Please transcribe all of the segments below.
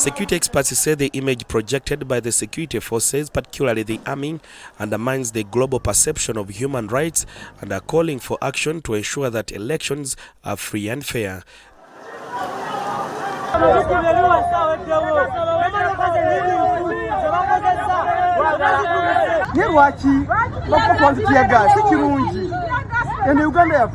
Security experts say the image projected by the security forces, particularly the army, undermines the global perception of human rights and are calling for action to ensure that elections are free and fair. In Uganda,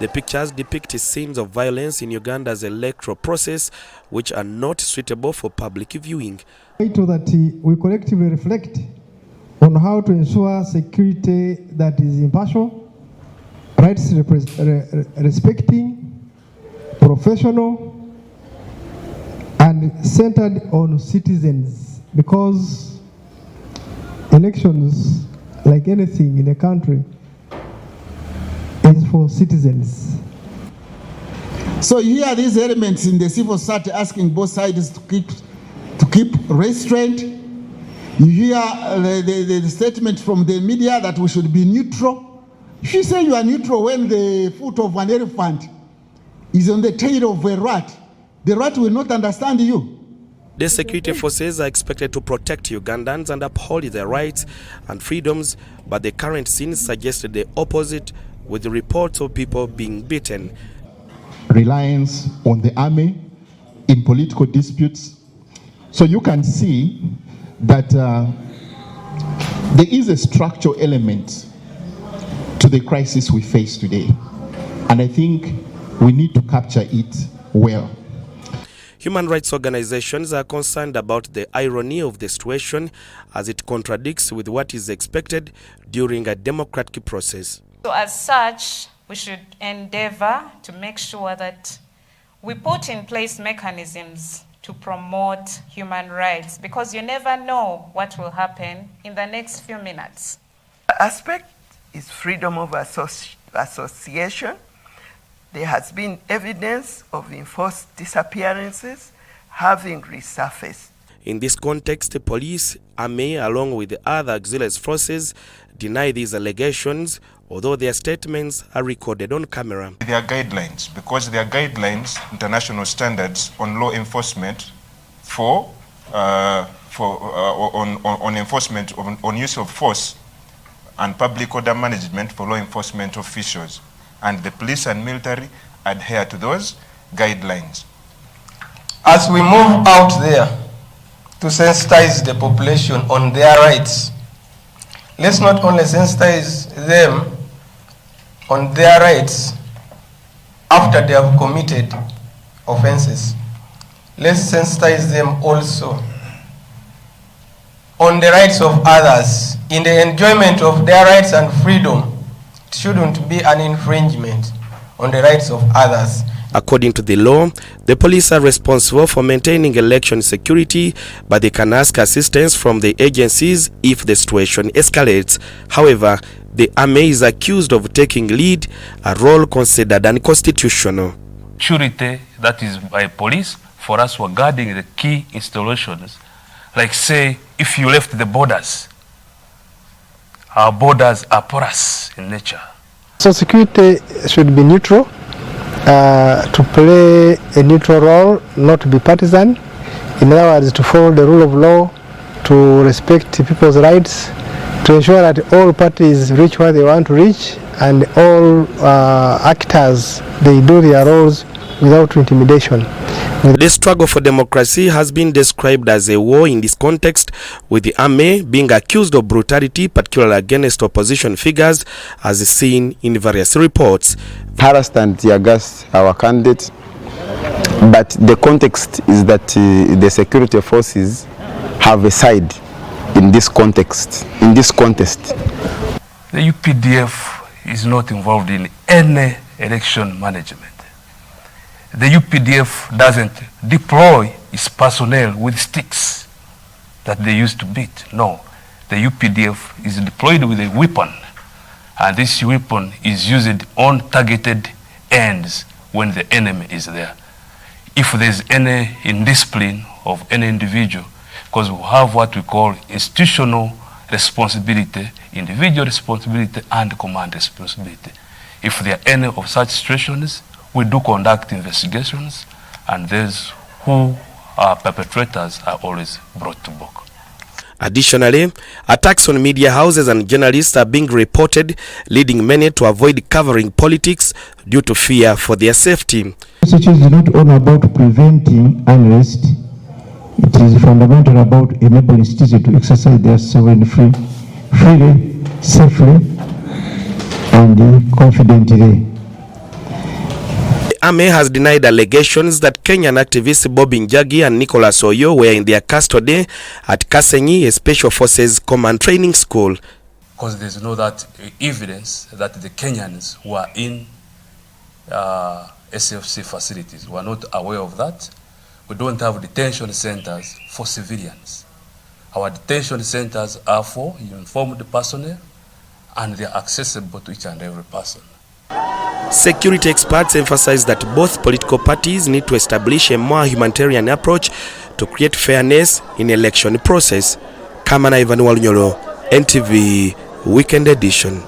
the pictures depict scenes of violence in Uganda's electoral process, which are not suitable for public viewing. So that we collectively reflect on how to ensure security that is impartial, rights respecting, professional, and centered on citizens, because elections, like anything in a country, is for citizens. So you hear these elements in the civil society asking both sides to keep restraint. You hear the statement from the media that we should be neutral. If you say you are neutral when the foot of an elephant is on the tail of a rat, the rat will not understand you. The security forces are expected to protect Ugandans and uphold their rights and freedoms, but the current scenes suggested the opposite, with reports of people being beaten. Reliance on the army in political disputes. So you can see that there is a structural element to the crisis we face today. And I think we need to capture it well. Human rights organizations are concerned about the irony of the situation, as it contradicts with what is expected during a democratic process. So as such, we should endeavor to make sure that we put in place mechanisms to promote human rights, because you never know what will happen in the next few minutes. The aspect is freedom of association. There has been evidence of enforced disappearances having resurfaced. In this context, the police, army, along with the other auxiliary forces, deny these allegations, although their statements are recorded on camera. There are guidelines, because there are guidelines, international standards on law enforcement on enforcement on use of force and public order management for law enforcement officials. And the police and military adhere to those guidelines. As we move out there to sensitize the population on their rights, let's not only sensitize them on their rights after they have committed offenses. Let's sensitize them also on the rights of others. In the enjoyment of their rights and freedom, it shouldn't be an infringement on the rights of others. According to the law, the police are responsible for maintaining election security, but they can ask assistance from the agencies if the situation escalates. However, the army is accused of taking lead, a role considered unconstitutional. Security that is by police, for us who are guarding the key installations, like say, if you left the borders, our borders are porous in nature. So security should be neutral, to play a neutral role, not to be partisan. In other words, to follow the rule of law, to respect people's rights, to ensure that all parties reach where they want to reach, and all actors, they do their roles without intimidation. The struggle for democracy has been described as a war in this context, with the army being accused of brutality, particularly against opposition figures, as seen in various reports. Harassed and tear gas our candidate, but the context is that the security forces have a side in this context, in this contest. The UPDF is not involved in any election management. The UPDF doesn't deploy its personnel with sticks that they used to beat. No, the UPDF is deployed with a weapon, and this weapon is used on targeted ends when the enemy is there. If there's any indiscipline of any individual, because we have what we call institutional responsibility individual responsibility and command responsibility. If there are any of such situations, we do conduct investigations, and those who are perpetrators are always brought to book. Additionally, attacks on media houses and journalists are being reported, leading many to avoid covering politics due to fear for their safety. Research is not only about preventing unrest, it is fundamental about enabling citizens to exercise their sovereignty freely, safely, and confidently. The army has denied allegations that Kenyan activists Bobby Njagi and Nicholas Oyo were in their custody at Kasenyi, a Special Forces Command Training School. Because there's no that evidence that the Kenyans were in SFC facilities. We are not aware of that. We don't have detention centers for civilians. Our detention centers are for uniformed personnel, and they are accessible to each and every person. Security experts emphasize that both political parties need to establish a more humanitarian approach to create fairness in election process. Kamana Ivan Walunyolo, NTV Weekend Edition.